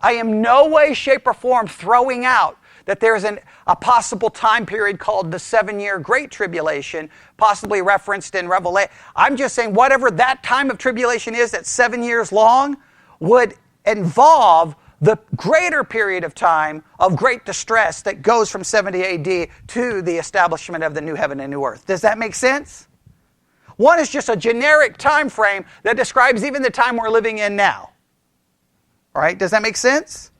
I am no way, shape, or form throwing out that there's a possible time period called the 7-year Great Tribulation, possibly referenced in Revelation. I'm just saying whatever that time of tribulation is that's 7 years long would involve the greater period of time of great distress that goes from 70 AD to the establishment of the new heaven and new earth. Does that make sense? One is just a generic time frame that describes even the time we're living in now. All right, does that make sense?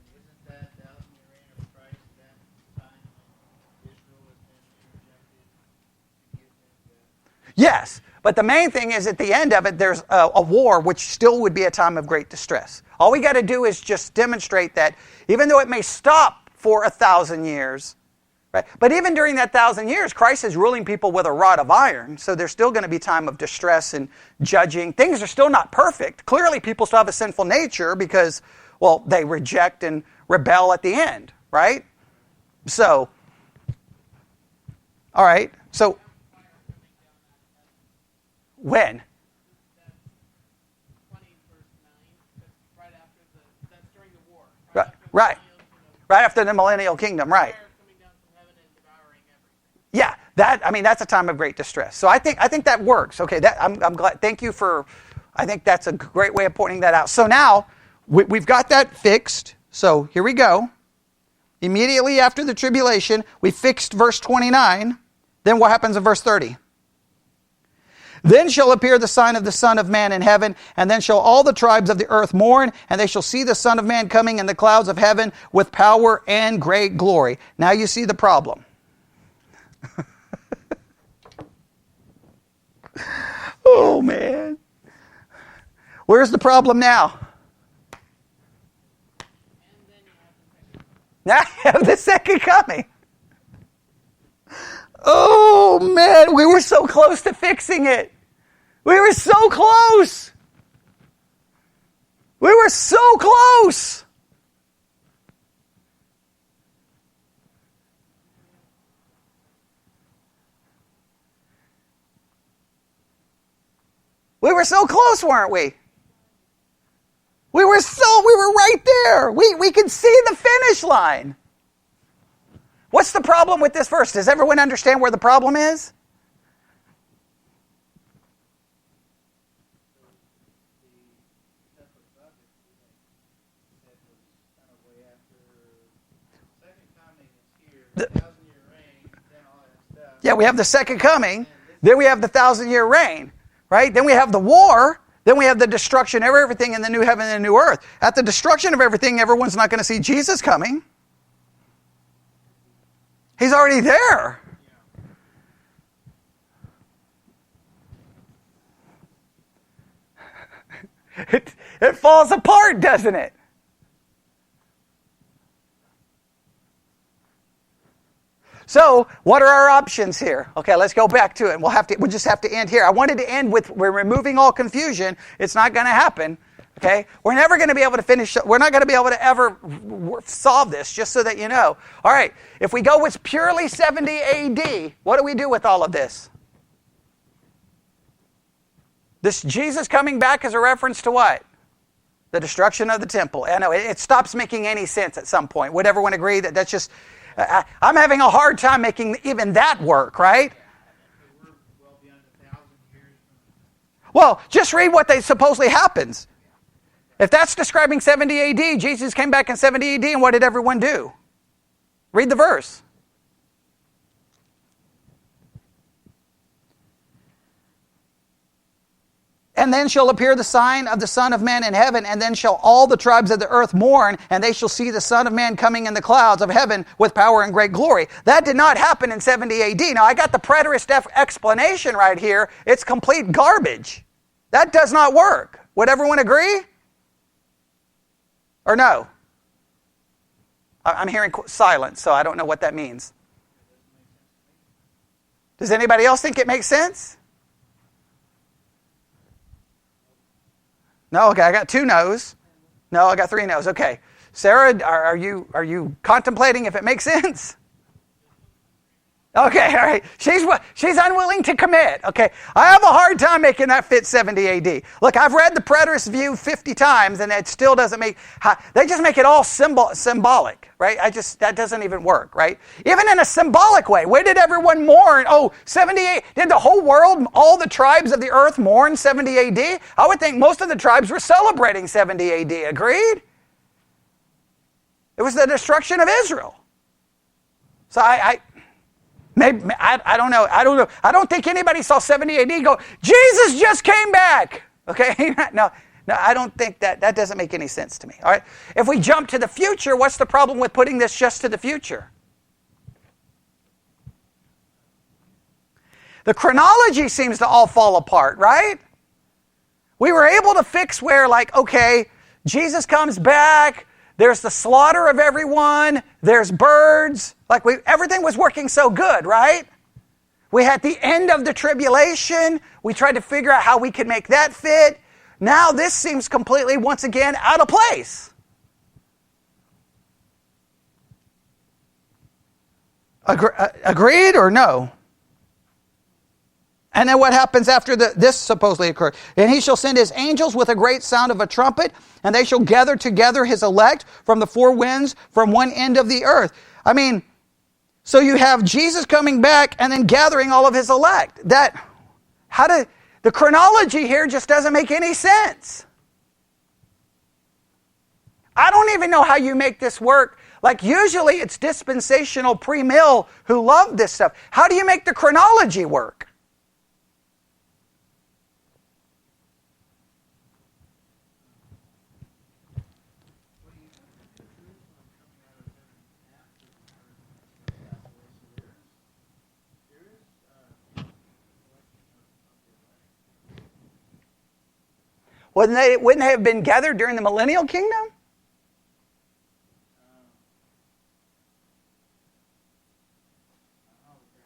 Yes, but the main thing is at the end of it, there's a war, which still would be a time of great distress. All we got to do is just demonstrate that even though it may stop for 1,000 years, right? But even during that 1,000 years, Christ is ruling people with a rod of iron, so there's still going to be time of distress and judging. Things are still not perfect. Clearly, people still have a sinful nature because Well, they reject and rebel at the end, right? So, all right. So, when? 20 verse 9. That's right after that's during the war. Right. Right after the millennial kingdom, right? Fire coming down from heaven and devouring everything. Yeah, that's a time of great distress. So I think that works. Okay, I'm glad. Thank you for. I think that's a great way of pointing that out. So now we've got that fixed. So here we go. Immediately after the tribulation, we fixed verse 29. Then what happens in verse 30? Then shall appear the sign of the Son of Man in heaven, and then shall all the tribes of the earth mourn, and they shall see the Son of Man coming in the clouds of heaven with power and great glory. Now you see the problem. Oh, man. Where's the problem now? Now you have the second coming. Oh, man, we were so close to fixing it. We were so close. We were so close. We were so close, weren't we? We were right there. We could see the finish line. What's the problem with this verse? Does everyone understand where the problem is? Yeah, we have the second coming. Then we have the 1,000-year reign, right? Then we have the war. Then we have the destruction of everything in the new heaven and the new earth. At the destruction of everything, everyone's not going to see Jesus coming. He's already there. It falls apart, doesn't it? So, what are our options here? Okay, let's go back to it. We'll just have to end here. I wanted to end with, we're removing all confusion. It's not going to happen. Okay? We're never going to be able to finish. We're not going to be able to ever solve this, just so that you know. All right, if we go with purely 70 AD, what do we do with all of this? This Jesus coming back is a reference to what? The destruction of the temple. I know, it stops making any sense at some point. Would everyone agree that that's just... I'm having a hard time making even that work, right? Well, just read what they supposedly happens. If that's describing 70 AD, Jesus came back in 70 AD, and what did everyone do? Read the verse. And then shall appear the sign of the Son of Man in heaven, and then shall all the tribes of the earth mourn, and they shall see the Son of Man coming in the clouds of heaven with power and great glory. That did not happen in 70 AD. Now, I got the preterist explanation right here. It's complete garbage. That does not work. Would everyone agree? Or no? I'm hearing silence, so I don't know what that means. Does anybody else think it makes sense? No? Okay, I got 2 no's. No, I got 3 no's. Okay. Sarah, are you contemplating if it makes sense? Okay, all right. She's unwilling to commit. Okay, I have a hard time making that fit 70 AD. Look, I've read the preterist view 50 times, and it still doesn't make... They just make it all symbolic, right? That doesn't even work, right? Even in a symbolic way. Where did everyone mourn? Oh, 78. Did the whole world, all the tribes of the earth mourn 70 AD? I would think most of the tribes were celebrating 70 AD. Agreed? It was the destruction of Israel. So Maybe, I don't know. I don't think anybody saw 70 AD and go, Jesus just came back. Okay? No, I don't think that doesn't make any sense to me. All right? If we jump to the future, what's the problem with putting this just to the future? The chronology seems to all fall apart, right? We were able to fix where, like, okay, Jesus comes back, there's the slaughter of everyone, there's birds. Like everything was working so good, right? We had the end of the tribulation. We tried to figure out how we could make that fit. Now this seems completely, once again, out of place. Agreed or no? And then what happens after this supposedly occurred? And he shall send his angels with a great sound of a trumpet, and they shall gather together his elect from the four winds, from one end of the earth. I mean, so you have Jesus coming back and then gathering all of his elect. The chronology here just doesn't make any sense. I don't even know how you make this work. Like usually it's dispensational pre-mill who love this stuff. How do you make the chronology work? Wouldn't they have been gathered during the millennial kingdom?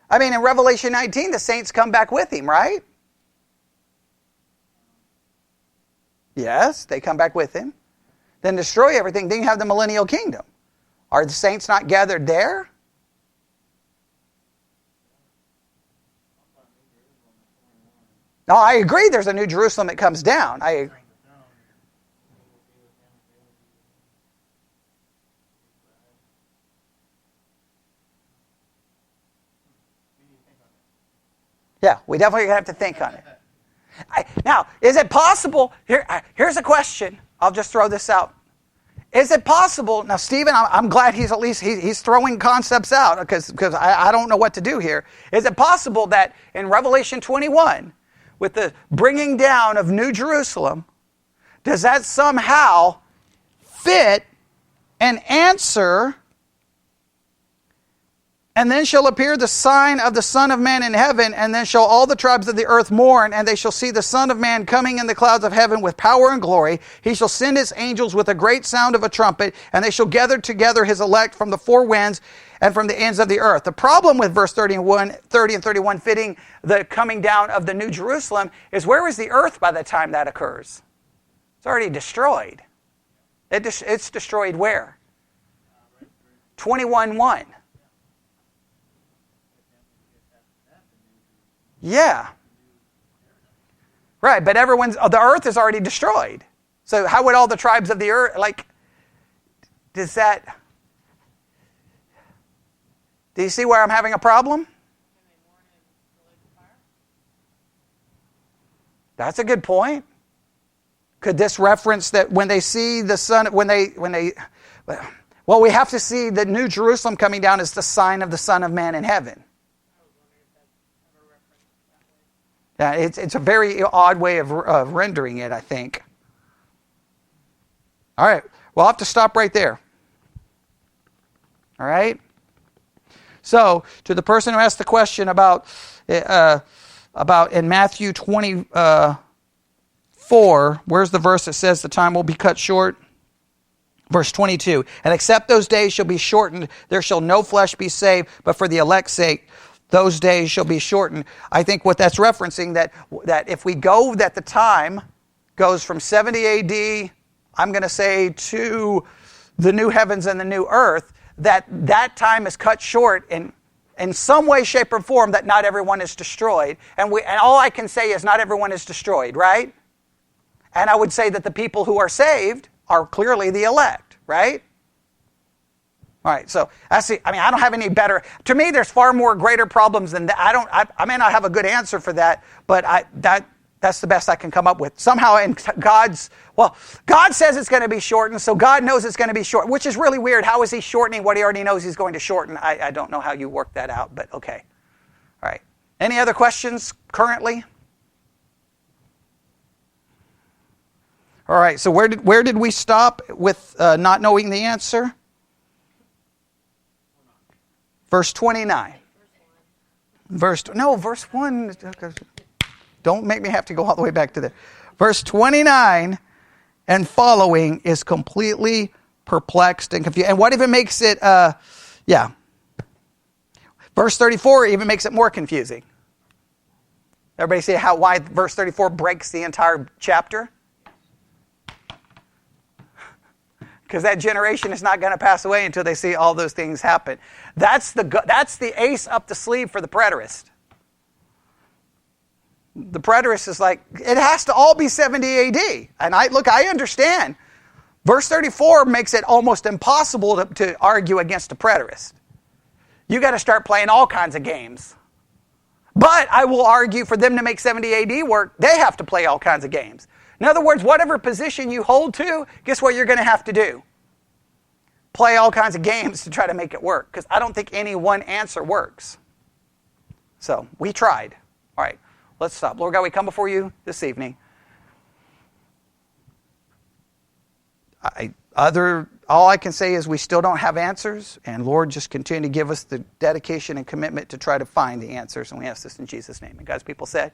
I mean, in Revelation 19, the saints come back with him, right? Yes, they come back with him. Then destroy everything. Then you have the millennial kingdom. Are the saints not gathered there? No, I agree there's a new Jerusalem that comes down. Yeah, we definitely have to think on it. Now, is it possible? Here's a question. I'll just throw this out. Is it possible? Now, Stephen, I'm glad he's at least he's throwing concepts out because I don't know what to do here. Is it possible that in Revelation 21, with the bringing down of New Jerusalem, does that somehow fit and answer? And then shall appear the sign of the Son of Man in heaven, and then shall all the tribes of the earth mourn, and they shall see the Son of Man coming in the clouds of heaven with power and glory. He shall send his angels with a great sound of a trumpet, and they shall gather together his elect from the four winds and from the ends of the earth. The problem with verse 30 and 31 fitting the coming down of the New Jerusalem is, where is the earth by the time that occurs? It's already destroyed. It's destroyed where? 21:1. Yeah. Right, but the earth is already destroyed. So how would all the tribes of the earth, do you see where I'm having a problem? That's a good point. Could this reference that when they see the sun, we have to see the New Jerusalem coming down as the sign of the Son of Man in heaven. Yeah, it's a very odd way of rendering it, I think. All right, we'll have to stop right there. All right? So, to the person who asked the question about in Matthew 24, where's the verse that says the time will be cut short? Verse 22, and except those days shall be shortened, there shall no flesh be saved, but for the elect's sake, those days shall be shortened. I think what that's referencing, that if we go, that the time goes from 70 AD, I'm going to say, to the new heavens and the new earth, that time is cut short in some way, shape, or form, that not everyone is destroyed. And all I can say is not everyone is destroyed, right? And I would say that the people who are saved are clearly the elect, right? All right, so I don't have any better. To me, there's far more greater problems than that. I may not have a good answer for that, but that's the best I can come up with. Somehow in God says it's going to be shortened, so God knows it's going to be short, which is really weird. How is he shortening what he already knows he's going to shorten? I don't know how you work that out, but okay. All right. Any other questions currently? All right, so where did we stop with not knowing the answer? Verse 29. Verse 1. Don't make me have to go all the way back to there. Verse 29 and following is completely perplexed and confused. And what even makes it, Verse 34 even makes it more confusing. Everybody see why verse 34 breaks the entire chapter? because that generation is not going to pass away until they see all those things happen. That's the ace up the sleeve for the preterist. The preterist is like, it has to all be 70 AD. And I understand. Verse 34 makes it almost impossible to argue against a preterist. You got to start playing all kinds of games. But I will argue for them to make 70 AD work, they have to play all kinds of games. In other words, whatever position you hold to, guess what you're going to have to do? Play all kinds of games to try to make it work. Because I don't think any one answer works. So, we tried. All right, let's stop. Lord God, we come before you this evening. All I can say is we still don't have answers. And Lord, just continue to give us the dedication and commitment to try to find the answers. And we ask this in Jesus' name. And God's people said...